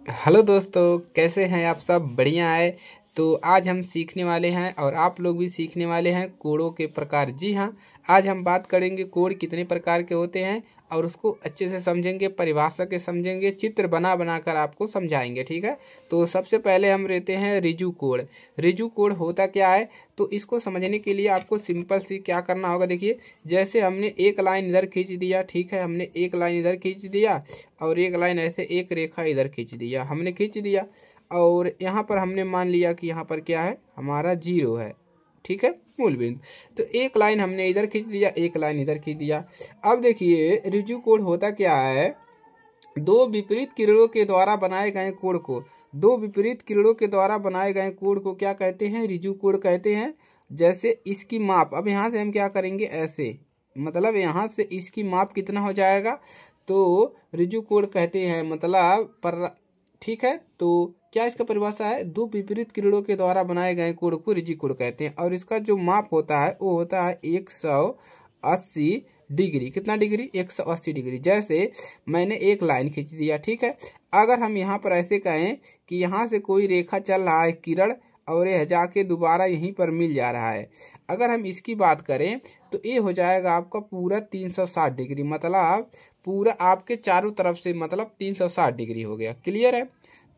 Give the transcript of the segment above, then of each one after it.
Hello दोस्तों, कैसे हैं आप सब? बढ़िया है। तो आज हम सीखने वाले हैं और आप लोग भी सीखने वाले हैं कोड़ों के प्रकार। जी हाँ, आज हम बात करेंगे कोड कितने प्रकार के होते हैं और उसको अच्छे से समझेंगे, परिभाषा के समझेंगे, चित्र बना बना कर आपको समझाएंगे। ठीक है, तो सबसे पहले हम रहते हैं रिजु कोड। रिजु कोड होता क्या है, तो इसको समझने के लिए आपको सिंपल सी क्या करना होगा। देखिए, जैसे हमने एक लाइन इधर खींच दिया, ठीक है, हमने एक लाइन इधर खींच दिया और एक लाइन ऐसे एक रेखा इधर खींच दिया, हमने खींच दिया और यहाँ पर हमने मान लिया कि यहाँ पर क्या है, हमारा 0 है। ठीक है, मूल बिंदु। तो एक लाइन हमने इधर खींच दिया, एक लाइन इधर खींच दिया। अब देखिए रिजु कोड होता क्या है, दो विपरीत किरणों के द्वारा बनाए गए कोड को, दो विपरीत किरणों के द्वारा बनाए गए कोड को क्या कहते हैं, रिजु कोड कहते हैं। जैसे इसकी माप, अब यहाँ से हम क्या करेंगे, ऐसे मतलब यहाँ से इसकी माप कितना हो जाएगा, तो रिजु कोड कहते हैं। मतलब पर ठीक है, तो क्या इसका परिभाषा है, दो विपरीत किरणों के द्वारा बनाए गए कोड को रिजु कोड कहते हैं। और इसका जो माप होता है वो होता है 180 डिग्री। कितना डिग्री, 180 डिग्री। जैसे मैंने एक लाइन खींच दिया, ठीक है, अगर हम यहाँ पर ऐसे कहें कि यहाँ से कोई रेखा चल रहा है किरण और यह जाके दोबारा यहीं पर मिल जा रहा है, अगर हम इसकी बात करें तो ये हो जाएगा आपका पूरा 360 डिग्री। मतलब पूरा आपके चारों तरफ से मतलब 360 डिग्री हो गया। क्लियर है,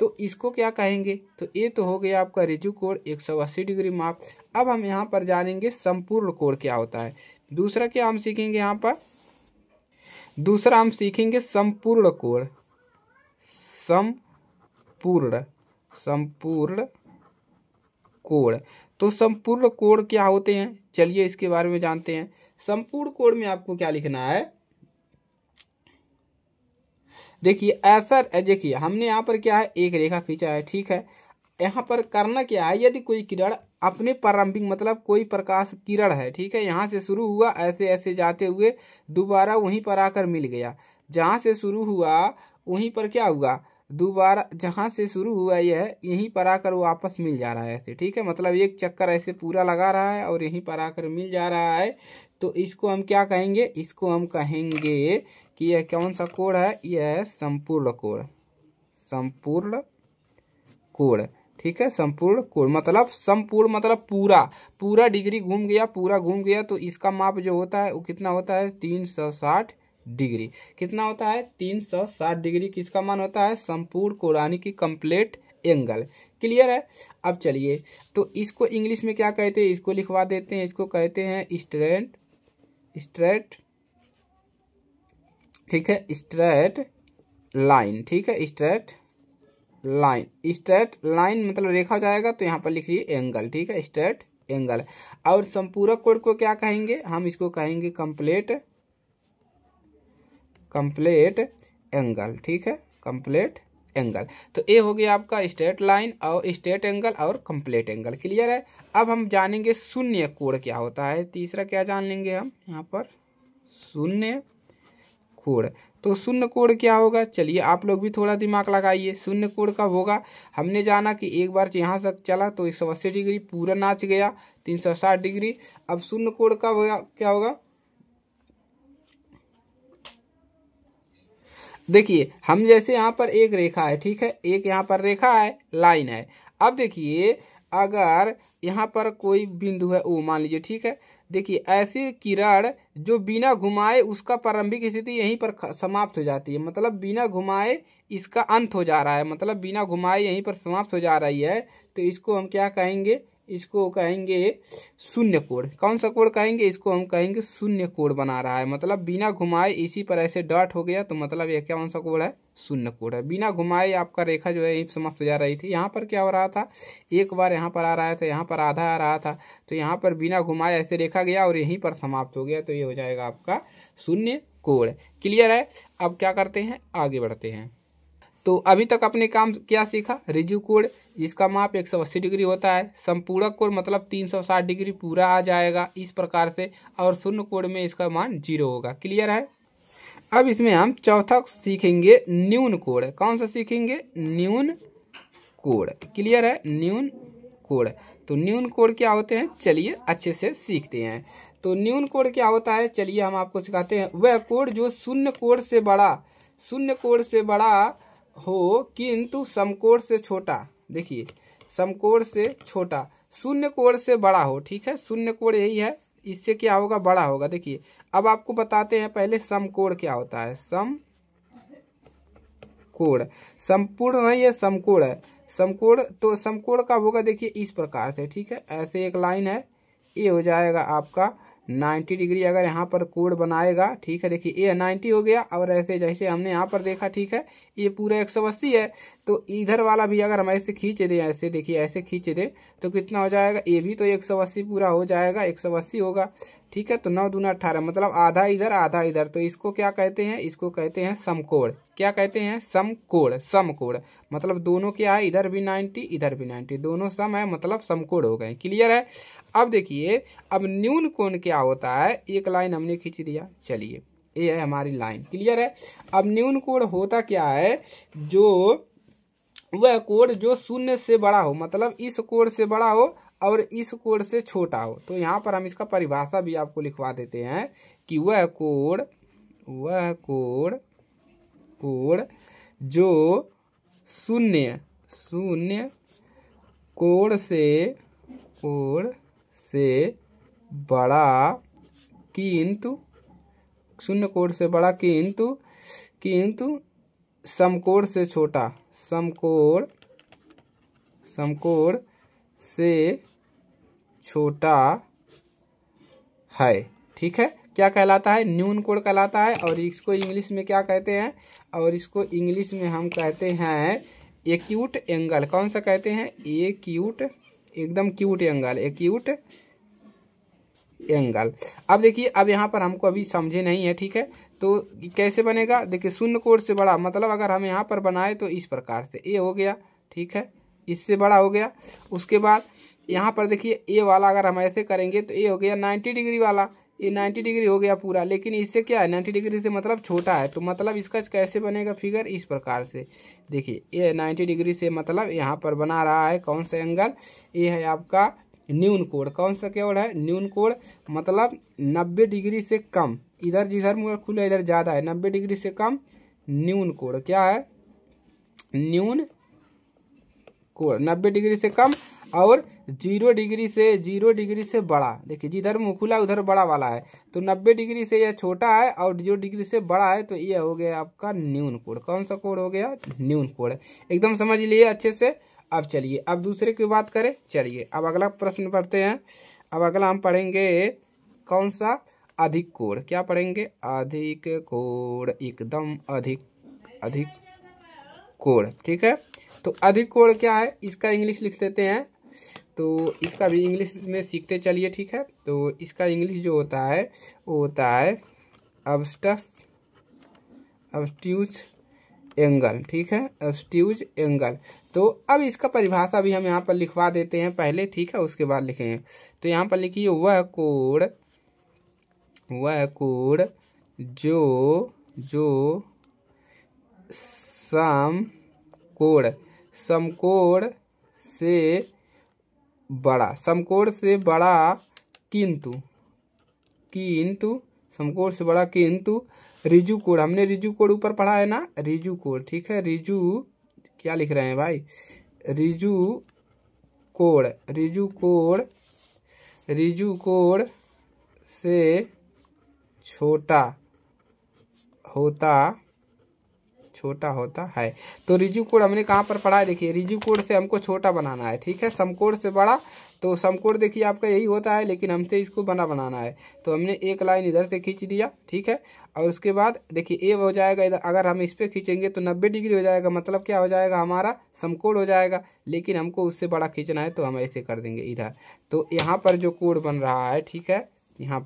तो इसको क्या कहेंगे, तो ये तो हो गया आपका रिजु कोड 180 डिग्री माप। अब हम यहाँ पर जानेंगे संपूर्ण कोड क्या होता है। दूसरा क्या हम सीखेंगे, यहाँ पर दूसरा हम सीखेंगे संपूर्ण कोड। संपूर्ण कोड। तो संपूर्ण कोड क्या होते हैं, चलिए इसके बारे में जानते हैं। संपूर्ण कोड में आपको क्या लिखना है, देखिए ऐसा, देखिए हमने यहाँ पर क्या है, एक रेखा खींचा है, ठीक है। यहाँ पर करना क्या है, यदि कोई किरण अपने प्रारंभिक मतलब कोई प्रकाश किरण है, ठीक है, यहाँ से शुरू हुआ ऐसे ऐसे जाते हुए दोबारा वहीं पर आकर मिल गया। जहाँ से शुरू हुआ वहीं पर क्या हुआ, दोबारा जहाँ से शुरू हुआ यह यहीं पर आकर वो वापस मिल जा रहा है ऐसे। ठीक है, मतलब एक चक्कर ऐसे पूरा लगा रहा है और यहीं पर आकर मिल जा रहा है। तो इसको हम क्या कहेंगे, इसको हम कहेंगे कि यह कौन सा कोड है, यह संपूर्ण कोड। संपूर्ण कोड, ठीक है, संपूर्ण कोड मतलब संपूर्ण मतलब पूरा पूरा डिग्री घूम गया, पूरा घूम गया। तो इसका माप जो होता है वो कितना होता है, 360 डिग्री। कितना होता है, 360 डिग्री। किसका मान होता है, संपूर्ण कोण यानी कि कंप्लीट एंगल। क्लियर है। अब चलिए, तो इसको इंग्लिश में क्या कहते हैं, इसको लिखवा देते हैं, इसको कहते हैं स्ट्रेट, ठीक है, स्ट्रेट लाइन। ठीक है, स्ट्रेट लाइन मतलब रेखा जाएगा तो यहाँ पर लिख लीजिए एंगल। ठीक है, स्ट्रेट एंगल। और संपूरक कोण को क्या कहेंगे, हम इसको कहेंगे कंप्लीट एंगल। ठीक है, कंप्लीट एंगल। तो ये हो गया आपका स्ट्रेट लाइन और स्ट्रेट एंगल और कंप्लीट एंगल। क्लियर है। अब हम जानेंगे शून्य कोण क्या होता है। तीसरा क्या जान लेंगे हम यहाँ पर, शून्य कोण। तो शून्य कोण क्या होगा, चलिए आप लोग भी थोड़ा दिमाग लगाइए। शून्य कोण कब होगा, हमने जाना कि एक बार यहाँ से चला तो 180 डिग्री पूरा नाच गया, 360 डिग्री। अब शून्य कोण कब होगा, क्या होगा, देखिए हम जैसे यहाँ पर एक रेखा है, ठीक है, एक यहाँ पर रेखा है, लाइन है। अब देखिए अगर यहाँ पर कोई बिंदु है ओ मान लीजिए, ठीक है, देखिए ऐसी किरण जो बिना घुमाए उसका प्रारंभिक स्थिति यहीं पर समाप्त हो जाती है, मतलब बिना घुमाए इसका अंत हो जा रहा है, मतलब बिना घुमाए यहीं पर समाप्त हो जा रही है। तो इसको हम क्या कहेंगे, इसको कहेंगे शून्य कोण। कौन सा कोण कहेंगे, इसको हम कहेंगे शून्य कोण बना रहा है, मतलब बिना घुमाए इसी पर ऐसे डॉट हो गया तो मतलब यह कौन सा कोण है, शून्य कोण है। बिना घुमाए आपका रेखा जो है समाप्त हो जा रही थी। यहाँ पर क्या हो रहा था, एक बार यहाँ पर आ रहा था, यहाँ पर आधा आ रहा था, तो यहाँ पर बिना घुमाए ऐसे रेखा गया और यहीं पर समाप्त हो गया, तो ये हो जाएगा आपका शून्य कोण। क्लियर है। अब क्या करते हैं, आगे बढ़ते हैं। तो अभी तक अपने काम क्या सीखा, रिजु कोण जिसका माप 180 डिग्री होता है, संपूरक कोण मतलब 360 डिग्री पूरा आ जाएगा इस प्रकार से, और शून्य कोण में इसका मान 0 होगा। क्लियर है। अब इसमें हम चौथा सीखेंगे न्यून कोण। कौन सा सीखेंगे, न्यून कोण। क्लियर है, न्यून कोण। तो न्यून कोण क्या होते हैं, चलिए अच्छे से सीखते हैं। तो न्यून कोण क्या होता है, चलिए हम आपको सिखाते हैं। वह कोण जो शून्य कोण से बड़ा हो किंतु समकोण से छोटा, देखिए समकोण से छोटा, शून्य कोण से बड़ा हो, ठीक है, शून्य कोण यही है, इससे क्या होगा, बड़ा होगा। देखिए अब आपको बताते हैं पहले समकोण क्या होता है। समकोण संपूर्ण नहीं है, समकोण है। समकोण तो समकोण का होगा देखिए इस प्रकार से, ठीक है, ऐसे एक लाइन है, ये हो जाएगा आपका 90 डिग्री अगर यहाँ पर कोण बनाएगा, ठीक है, देखिए ये 90 हो गया। और ऐसे जैसे हमने यहाँ पर देखा, ठीक है, ये पूरा 180 है, तो इधर वाला भी अगर हम ऐसे खींच दें, ऐसे देखिए ऐसे खींच दें तो कितना हो जाएगा, ये भी तो 180 पूरा हो जाएगा, 180 होगा, ठीक है। तो 9 दूना 18, मतलब आधा इधर आधा इधर, तो इसको क्या कहते हैं, इसको कहते हैं समकोण। क्या कहते हैं, समकोण। समकोण मतलब दोनों क्या है, इधर भी 90 इधर भी 90, दोनों सम है, मतलब समकोण हो गए। क्लियर है। अब देखिए अब न्यून कोण क्या होता है, एक लाइन हमने खींच दिया, चलिए ये है हमारी लाइन। क्लियर है। अब न्यून कोण होता क्या है, जो वह कोण जो शून्य से बड़ा हो, मतलब इस कोण से बड़ा हो और इस कोण से छोटा हो। तो यहाँ पर हम इसका परिभाषा भी आपको लिखवा देते हैं कि वह कोण जो शून्य कोण से बड़ा किंतु शून्य कोण से बड़ा किंतु समकोण से छोटा, समकोण से छोटा है, ठीक है, क्या कहलाता है, न्यून कोण कहलाता है। और इसको इंग्लिश में क्या कहते हैं, और इसको इंग्लिश में हम कहते हैं एक्यूट एंगल। कौन सा कहते हैं, एक्यूट, एकदम क्यूट एंगल, एक्यूट एंगल। अब देखिए अब यहाँ पर हमको अभी समझे नहीं है, ठीक है, तो कैसे बनेगा, देखिए शून्य कोण से बड़ा, मतलब अगर हम यहाँ पर बनाए तो इस प्रकार से ए हो गया, ठीक है, इससे बड़ा हो गया। उसके बाद यहाँ पर देखिए ए वाला अगर हम ऐसे करेंगे तो ए हो गया 90 डिग्री वाला, ये 90 डिग्री हो गया पूरा, लेकिन इससे क्या है 90 डिग्री से मतलब छोटा है, तो मतलब इसका कैसे बनेगा फिगर, इस प्रकार से। देखिए ये 90 डिग्री से मतलब यहाँ पर बना रहा है कौन सा एंगल, ये है आपका न्यून कोण। कौन सा कोण है, न्यून कोण, मतलब 90 डिग्री से कम, इधर जिधर मुँह खुला इधर ज़्यादा है, 90 डिग्री से कम न्यून कोण। क्या है, न्यून कोण 90 डिग्री से कम, और 0 डिग्री से बड़ा। देखिए जिधर मुँह खुला उधर बड़ा वाला है, तो 90 डिग्री से यह छोटा है और 0 डिग्री से बड़ा है, तो यह हो गया आपका न्यून कोण। कौन सा कोण हो गया, न्यून कोण। एकदम समझ लिए अच्छे से। अब चलिए अब दूसरे की बात करें, चलिए अब अगला प्रश्न पढ़ते हैं। अब अगला हम पढ़ेंगे कौन सा, अधिक कोण। क्या पढ़ेंगे, अधिक कोण, एकदम अधिक कोण, ठीक है। तो अधिक कोण क्या है, इसका इंग्लिश लिख लेते हैं, तो इसका भी इंग्लिश में सीखते चलिए, ठीक है। तो इसका इंग्लिश जो होता है वो होता है ऑब्स्ट्यूज एंगल, ठीक है, ऑब्स्ट्यूज एंगल। तो अब इसका परिभाषा भी हम यहाँ पर लिखवा देते हैं पहले, ठीक है, उसके बाद लिखेंगे। तो यहाँ पर लिखिए वह कोण जो समकोण से बड़ा किंतु समकोण से बड़ा किंतु रिजु कोण, हमने रिजु कोण ऊपर पढ़ा है ना, रिजु कोण, ठीक है, रिजु क्या लिख रहे हैं भाई, रिजु कोण से छोटा होता है। तो रिजु कोण हमने कहाँ पर पढ़ा है, देखिए रिजु कोण से हमको छोटा बनाना है, ठीक है, समकोण से बड़ा। तो समकोण देखिए आपका यही होता है, लेकिन हमसे इसको बनाना है, तो हमने एक लाइन इधर से खींच दिया, ठीक है। और उसके बाद देखिए ए हो जाएगा इधर, अगर हम इस पर खींचेंगे तो 90 डिग्री हो जाएगा, मतलब क्या हो जाएगा, हमारा समकोण हो जाएगा। लेकिन हमको उससे बड़ा खींचना है तो हम ऐसे कर देंगे इधर। तो यहाँ पर जो कोण बन रहा है, ठीक है, यहाँ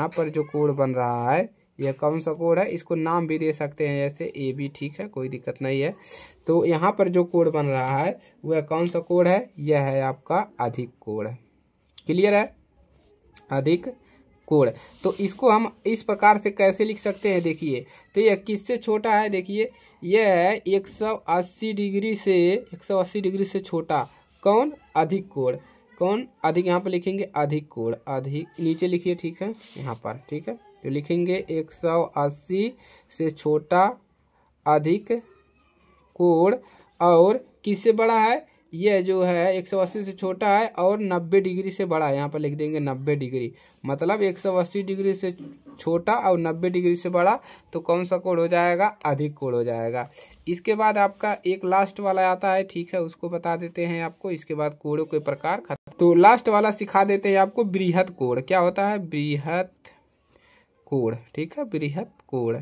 पर जो कोण बन रहा है यह कौन सा कोण है, इसको नाम भी दे सकते हैं जैसे ए बी, ठीक है, कोई दिक्कत नहीं है। तो यहाँ पर जो कोण बन रहा है वह कौन सा कोण है, यह है आपका अधिक कोण। क्लियर है, अधिक कोण। तो इसको हम इस प्रकार से कैसे लिख सकते हैं, देखिए तो यह किससे छोटा है, देखिए यह है 180 डिग्री से छोटा, कौन, अधिक कोण। कौन, अधिक, यहाँ पर लिखेंगे अधिक कोण, अधिक नीचे लिखिए, ठीक है, यहाँ पर, ठीक है, तो लिखेंगे 180 से छोटा अधिक कोण और किससे बड़ा है, यह जो है 180 से छोटा है और 90 डिग्री से बड़ा है। यहाँ पर लिख देंगे 90 डिग्री, मतलब 180 डिग्री से छोटा और 90 डिग्री से बड़ा, तो कौन सा कोण हो जाएगा, अधिक कोण हो जाएगा। इसके बाद आपका एक लास्ट वाला आता है, ठीक है, उसको बता देते हैं आपको। इसके बाद कोणों के प्रकार खत्म। तो लास्ट वाला सिखा देते हैं आपको, बृहत कोण क्या होता है, बृहत कोण, ठीक है, बृहत कोण।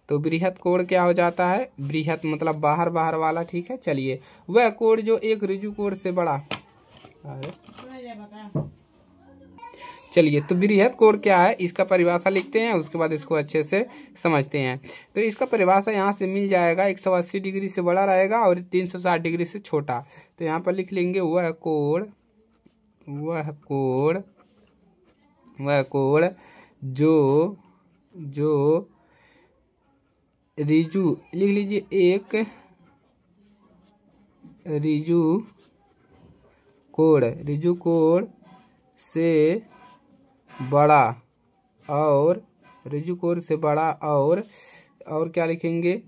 तो बृहत कोण क्या हो जाता है, बृहत मतलब बाहर बाहर वाला, ठीक है। चलिए, वह कोण जो एक ऋजु कोण से बड़ा, चलिए तो बृहत कोण क्या है, इसका परिभाषा लिखते हैं, उसके बाद इसको अच्छे से समझते हैं। तो इसका परिभाषा यहाँ से मिल जाएगा, 180 डिग्री से बड़ा रहेगा और 360 डिग्री से छोटा। तो यहाँ पर लिख लेंगे वह कोण जो ऋजु, लिख लीजिए, एक ऋजु कोण से बड़ा और ऋजु कोण से बड़ा और क्या लिखेंगे,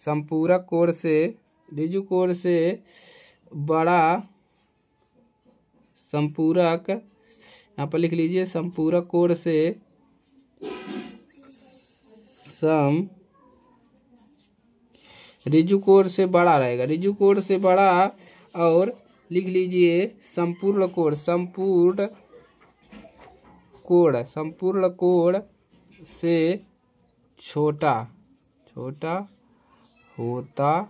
संपूरक कोण से, ऋजु कोण से बड़ा संपूरक, यहाँ पर लिख लीजिए, संपूरक कोण से ऋजु कोण से बड़ा रहेगा, ऋजु कोण से बड़ा, और लिख लीजिए संपूर्ण कोण से छोटा होता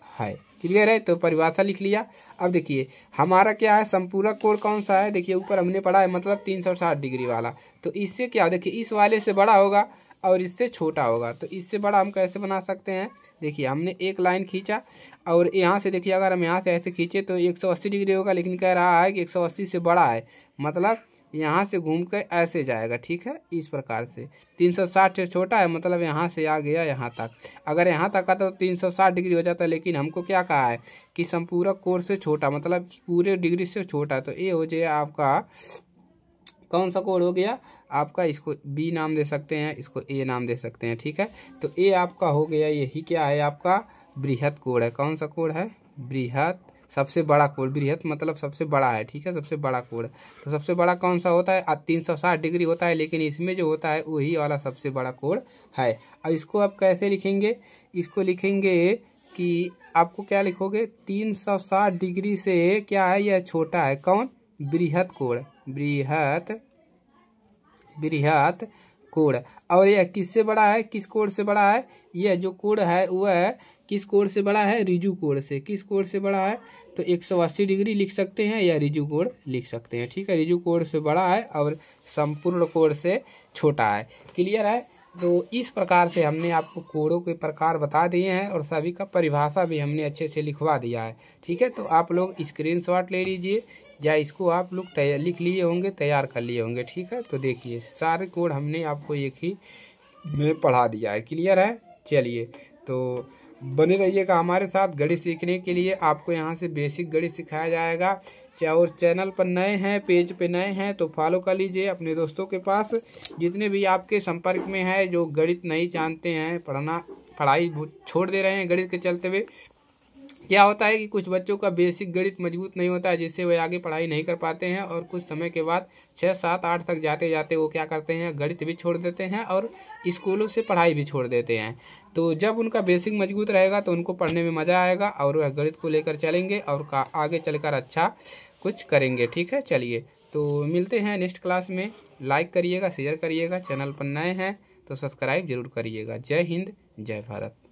है। क्लियर है, तो परिभाषा लिख लिया। अब देखिए हमारा क्या है, संपूरक कोण कौन सा है, देखिए ऊपर हमने पढ़ा है, मतलब 360 डिग्री वाला। तो इससे क्या, देखिए इस वाले से बड़ा होगा और इससे छोटा होगा। तो इससे बड़ा हम कैसे बना सकते हैं, देखिए हमने एक लाइन खींचा और यहाँ से देखिए, अगर हम यहाँ से ऐसे खींचे तो 180 डिग्री होगा, लेकिन कह रहा है कि 180 से बड़ा है, मतलब यहाँ से घूम कर ऐसे जाएगा, ठीक है, इस प्रकार से। 360 से छोटा है, मतलब यहाँ से आ गया यहाँ तक। अगर यहाँ तक आता तो 360 डिग्री हो जाता, लेकिन हमको क्या कहा है कि संपूरक कोण से छोटा, मतलब पूरे डिग्री से छोटा। तो ये हो जाए आपका कौन सा कोण हो गया आपका, इसको बी नाम दे सकते हैं, इसको ए नाम दे सकते हैं, ठीक है। तो ए आपका हो गया, यही क्या है आपका बृहत कोण है। कौन सा कोण है, बृहत, सबसे बड़ा कोण, बृहत मतलब सबसे बड़ा है, ठीक है, सबसे बड़ा कोण। तो सबसे बड़ा कौन सा होता है, 360 डिग्री होता है, लेकिन इसमें जो होता है वही वाला सबसे बड़ा कोण है। अब इसको आप कैसे लिखेंगे, इसको लिखेंगे कि आपको क्या लिखोगे, 360 डिग्री से क्या है, यह छोटा है, कौन, बृहत कोण, बृहत कोण। और यह किससे बड़ा है, किस कोण से बड़ा है, यह जो कोण है वह किस कोण से बड़ा है, ऋजु कोण से। किस कोण से बड़ा है, तो 180 डिग्री लिख सकते हैं या ऋजु कोण लिख सकते हैं, ठीक है। ऋजु कोण से बड़ा है और संपूर्ण कोण से छोटा है। क्लियर है। तो इस प्रकार से हमने आपको कोणों के प्रकार बता दिए हैं और सभी का परिभाषा भी हमने अच्छे से लिखवा दिया है, ठीक है। तो आप लोग स्क्रीनशॉट ले लीजिए या इसको आप लोग लिख लिए होंगे, तैयार कर लिए होंगे, ठीक है। तो देखिए सारे कोड हमने आपको एक ही में पढ़ा दिया है। क्लियर है। चलिए तो बने रहिएगा हमारे साथ। गणित सीखने के लिए आपको यहाँ से बेसिक गणित सिखाया जाएगा। और चैनल पर नए हैं, पेज पे नए हैं तो फॉलो कर लीजिए अपने दोस्तों के पास, जितने भी आपके संपर्क में है जो गणित नहीं जानते हैं, पढ़ाई छोड़ दे रहे हैं गणित के चलते हुए। क्या होता है कि कुछ बच्चों का बेसिक गणित मजबूत नहीं होता है, जिससे वे आगे पढ़ाई नहीं कर पाते हैं और कुछ समय के बाद 6, 7, 8 तक जाते जाते वो क्या करते हैं, गणित भी छोड़ देते हैं और स्कूलों से पढ़ाई भी छोड़ देते हैं। तो जब उनका बेसिक मजबूत रहेगा तो उनको पढ़ने में मज़ा आएगा और वह गणित को लेकर चलेंगे और आगे चलकर अच्छा कुछ करेंगे। ठीक है, चलिए तो मिलते हैं नेक्स्ट क्लास में। लाइक करिएगा, शेयर करिएगा, चैनल पर नए हैं तो सब्सक्राइब जरूर करिएगा। जय हिंद, जय भारत।